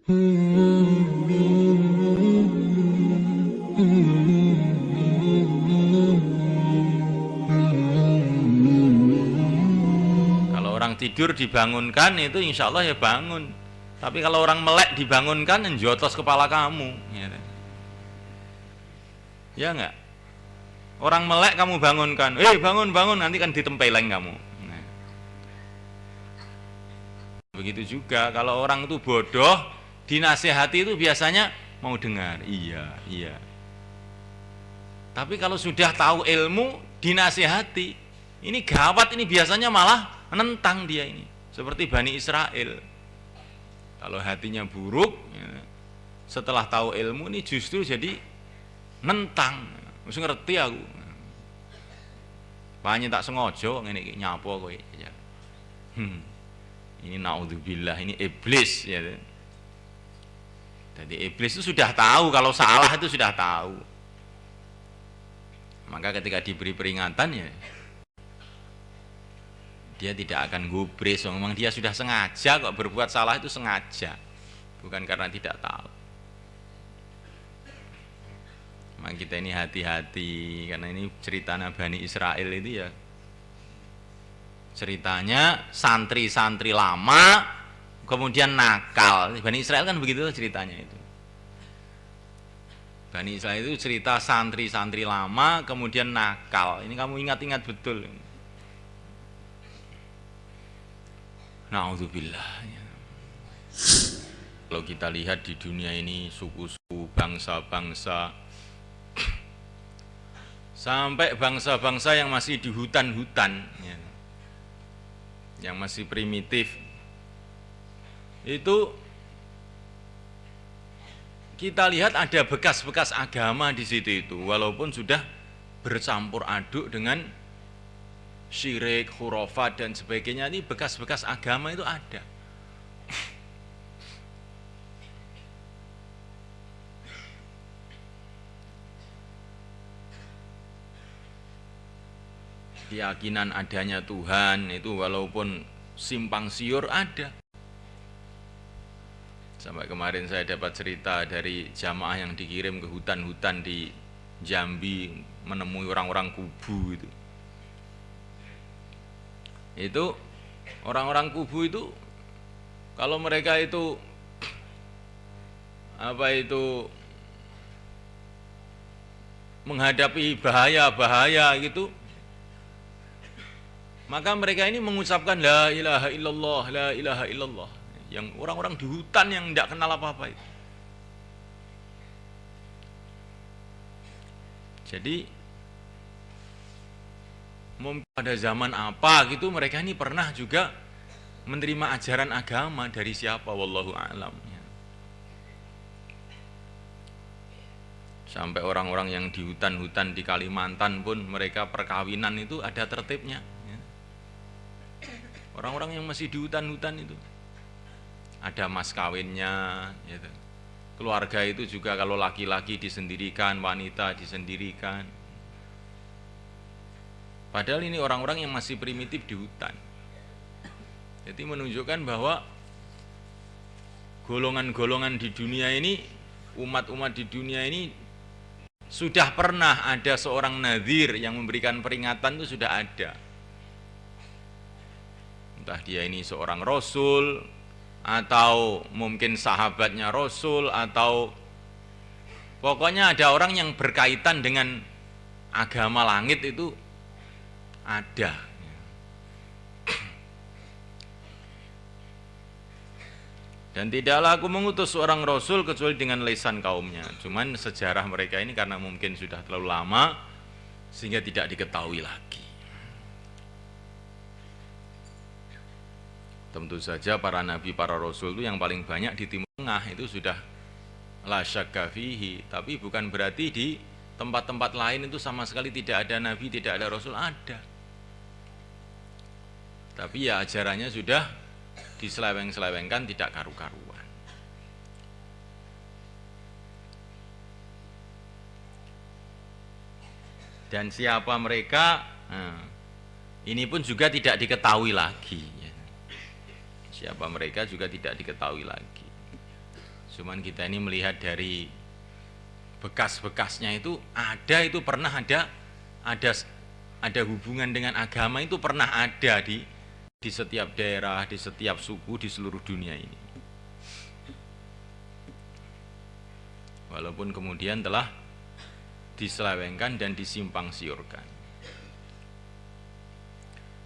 Kalau orang tidur dibangunkan itu insya Allah ya bangun. Tapi kalau orang melek dibangunkan njotos kepala kamu, ya enggak? Orang melek kamu bangunkan, bangun nanti kan ditempeleng kamu. Nah. Begitu juga kalau orang itu bodoh dinasihati itu biasanya mau dengar, iya. Tapi kalau sudah tahu ilmu dinasihati, ini gawat, ini biasanya malah menentang dia ini. Seperti Bani Israel. Kalau hatinya buruk, setelah tahu ilmu ini justru jadi nentang. Mesti ngerti aku. Banyak tak sengaja ngene iki nyapo kowe. Ini naudzubillah, ini iblis ya. Jadi iblis itu sudah tahu kalau salah, itu sudah tahu. Maka ketika diberi peringatan ya dia tidak akan gubris. Memang dia sudah sengaja kok berbuat salah, itu sengaja, bukan karena tidak tahu. Maka kita ini hati-hati, karena ini cerita Bani Israel itu ya ceritanya santri-santri lama kemudian nakal. Bani Israel kan begitu ceritanya itu. Bani Israel itu cerita santri-santri lama kemudian nakal. Ini kamu ingat-ingat betul. Na'udzubillah. Kalau kita lihat di dunia ini suku-suku, bangsa-bangsa, sampai bangsa-bangsa yang masih di hutan-hutan, yang masih primitif, itu kita lihat ada bekas-bekas agama di situ itu, walaupun sudah bercampur aduk dengan syirik, khurafat dan sebagainya. Ini bekas-bekas agama itu ada. Keyakinan adanya Tuhan itu walaupun simpang siur ada. Sampai kemarin saya dapat cerita dari jamaah yang dikirim ke hutan-hutan di Jambi menemui orang-orang kubu itu. Itu orang-orang kubu itu kalau mereka itu menghadapi bahaya-bahaya gitu, maka mereka ini mengucapkan la ilaha illallah, la ilaha illallah. Yang orang-orang di hutan yang tidak kenal apa-apa itu. Jadi pada zaman apa gitu mereka ini pernah juga menerima ajaran agama dari siapa, wallahu a'lam. Sampai orang-orang yang di hutan-hutan di Kalimantan pun mereka perkawinan itu ada tertibnya. Orang-orang yang masih di hutan-hutan itu ada mas kawinnya gitu. Keluarga itu juga kalau laki-laki disendirikan, wanita disendirikan. Padahal ini orang-orang yang masih primitif di hutan. Jadi menunjukkan bahwa golongan-golongan di dunia ini, umat-umat di dunia ini sudah pernah ada seorang nadhir yang memberikan peringatan, itu sudah ada. Entah dia ini seorang rasul atau mungkin sahabatnya rasul, atau pokoknya ada orang yang berkaitan dengan agama langit itu ada. Dan tidaklah aku mengutus seorang rasul kecuali dengan lisan kaumnya. Cuman sejarah mereka ini karena mungkin sudah terlalu lama sehingga tidak diketahui lagi. Tentu saja para nabi, para rasul itu yang paling banyak di Timur Tengah itu sudah la syakka fihi. Tapi bukan berarti di tempat-tempat lain itu sama sekali tidak ada nabi, tidak ada rasul, ada. Tapi ya ajarannya sudah diseleweng-selewengkan, tidak karu-karuan. Dan siapa mereka, ini pun juga tidak diketahui lagi. Siapa mereka juga tidak diketahui lagi. Cuman kita ini melihat dari bekas-bekasnya itu pernah ada hubungan dengan agama, itu pernah ada di setiap daerah, di setiap suku di seluruh dunia ini. Walaupun kemudian telah diselewengkan dan disimpang siurkan.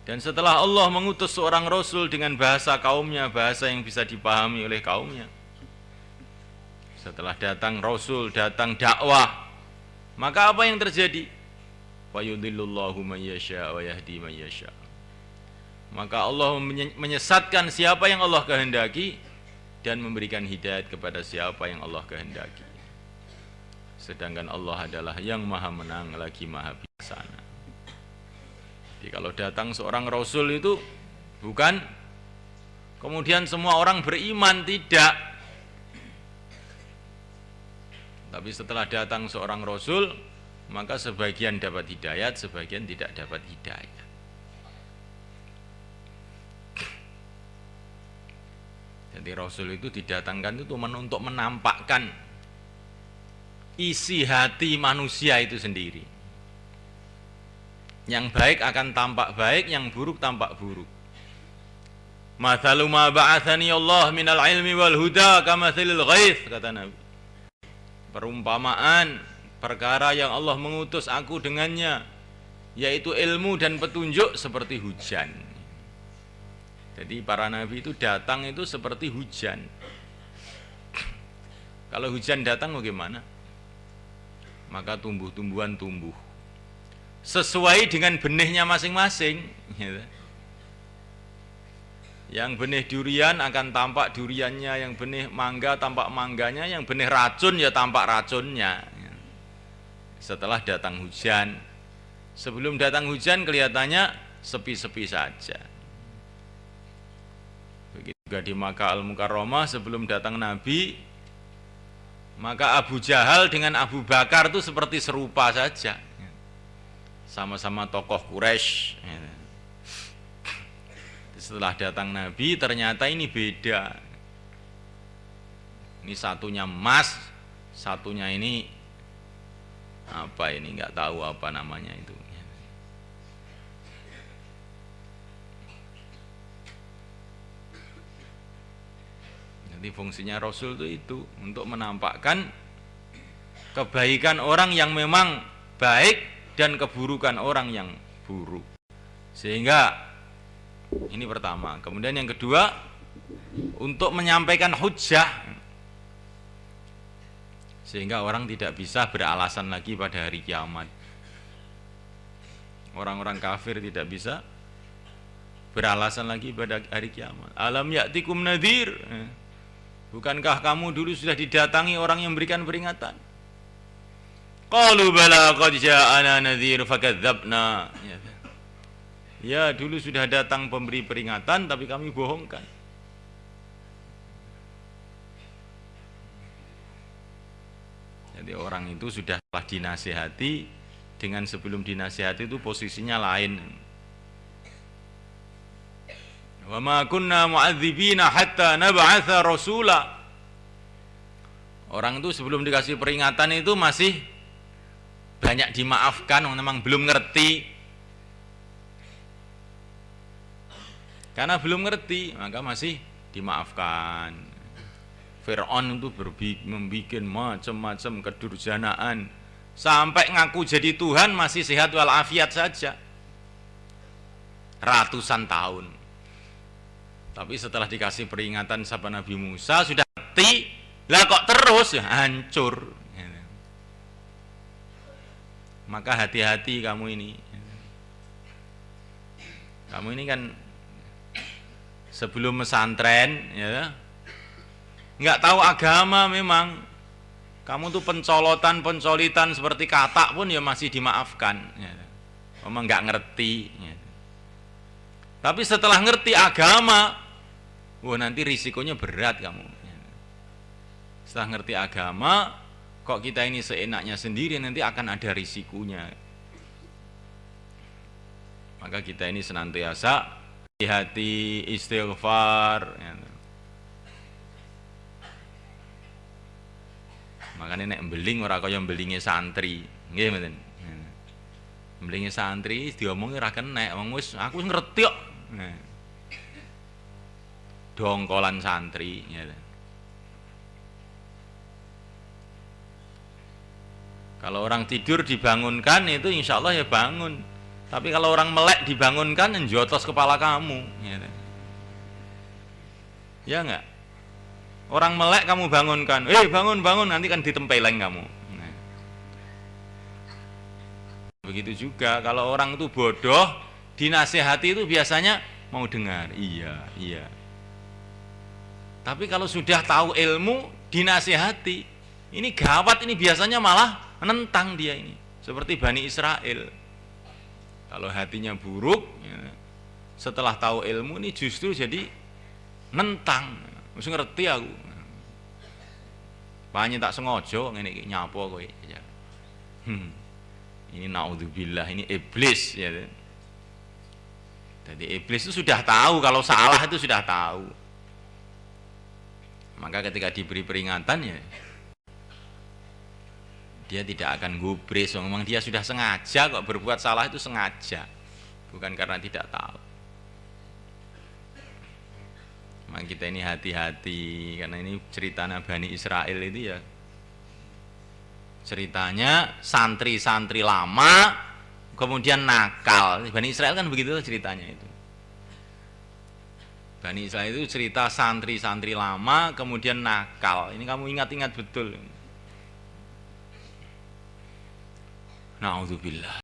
Dan setelah Allah mengutus seorang Rasul dengan bahasa kaumnya, bahasa yang bisa dipahami oleh kaumnya, setelah datang Rasul, datang dakwah, maka apa yang terjadi? Wa yudhillullahu man yasha wa yahdi man yasha. Maka Allah menyesatkan siapa yang Allah kehendaki dan memberikan hidayat kepada siapa yang Allah kehendaki. Sedangkan Allah adalah yang maha menang lagi maha bijaksana. Jadi kalau datang seorang Rasul itu bukan kemudian semua orang beriman, tidak. Tapi setelah datang seorang Rasul, maka sebagian dapat hidayat, sebagian tidak dapat hidayat. Jadi Rasul itu didatangkan itu untuk menampakkan isi hati manusia itu sendiri. Yang baik akan tampak baik, yang buruk tampak buruk. Mathalu ma ba'athani Allah minal ilmi wal huda kamathalil ghaith, kata Nabi. Perumpamaan perkara yang Allah mengutus aku dengannya, yaitu ilmu dan petunjuk, seperti hujan. Jadi para nabi itu datang itu seperti hujan. Kalau hujan datang bagaimana? Maka tumbuh-tumbuhan tumbuh sesuai dengan benihnya masing-masing. Yang benih durian akan tampak duriannya, yang benih mangga tampak mangganya, yang benih racun ya tampak racunnya. Setelah datang hujan, sebelum datang hujan kelihatannya sepi-sepi saja. Begitu juga di Makkah Al-Mukarramah sebelum datang Nabi, maka Abu Jahal dengan Abu Bakar itu seperti serupa saja. Sama-sama tokoh Quraisy. Setelah datang Nabi ternyata ini beda. Ini satunya emas, satunya ini apa ini, nggak tahu apa namanya itu. Jadi fungsinya Rasul itu untuk menampakkan kebaikan orang yang memang baik dan keburukan orang yang buruk. Sehingga ini pertama. Kemudian yang kedua, untuk menyampaikan hujjah, sehingga orang tidak bisa beralasan lagi pada hari kiamat. Orang-orang kafir tidak bisa beralasan lagi pada hari kiamat. Alam ya'tikum nadhir. Bukankah kamu dulu sudah didatangi orang yang memberikan peringatan? Qalu bala qad ja'ana nadhir fakadzabna. Ya, dulu sudah datang pemberi peringatan tapi kami bohongkan. Jadi orang itu sudah telah dinasihati, dengan sebelum dinasihati itu posisinya lain. Wa ma kunna mu'adzibina hatta nab'atha rasula. Orang itu sebelum dikasih peringatan itu masih banyak dimaafkan, memang belum ngerti. Karena belum ngerti, maka masih dimaafkan. Fir'aun itu membuat macam-macam kedurjanaan, sampai ngaku jadi Tuhan masih sehat walafiat saja, ratusan tahun. Tapi setelah dikasih peringatan sama Nabi Musa sudah ngerti, lah kok terus ya hancur. Maka hati-hati kamu ini. Kamu ini kan sebelum pesantren ya, nggak tahu agama memang. Kamu tuh pencolitan seperti katak pun ya masih dimaafkan. Ya. Memang nggak ngerti. Ya. Tapi setelah ngerti agama, wah nanti risikonya berat kamu. Ya. Setelah ngerti agama, kok kita ini seenaknya sendiri, nanti akan ada risikonya. Maka kita ini senantiasa hati-hati, istighfar. Ya. Makanya nek mbeling ora kaya mbelinge santri. Nggih mboten. Mbelinge santri diomongi ora kenek, wong wis aku wis ngerti kok. Dongkolan santri ya. Kalau orang tidur dibangunkan itu insya Allah ya bangun. Tapi kalau orang melek dibangunkan njotos kepala kamu ya. Ya enggak? Orang melek kamu bangunkan, bangun bangun, nanti kan ditempeleng kamu. Nah. Begitu juga kalau orang itu bodoh dinasihati itu biasanya mau dengar, iya. Tapi kalau sudah tahu ilmu dinasihati, ini gawat, ini biasanya malah menentang dia ini. Seperti Bani Israel. Kalau hatinya buruk, ya, setelah tahu ilmu ini justru jadi nentang. Mesti ngerti aku. Banyak tak sengaja ngene iki nyapa kowe. Ya. Ini naudzubillah, ini iblis ya. Jadi iblis itu sudah tahu kalau salah itu sudah tahu. Maka ketika diberi peringatan ya dia tidak akan gubris, memang dia sudah sengaja kok berbuat salah itu sengaja, bukan karena tidak tahu. Memang kita ini hati-hati karena ini ceritanya Bani Israel itu ya ceritanya santri-santri lama kemudian nakal. Bani Israel kan begitu ceritanya itu. Bani Israel itu cerita santri-santri lama kemudian nakal. Ini kamu ingat-ingat betul. Na'udzubillah.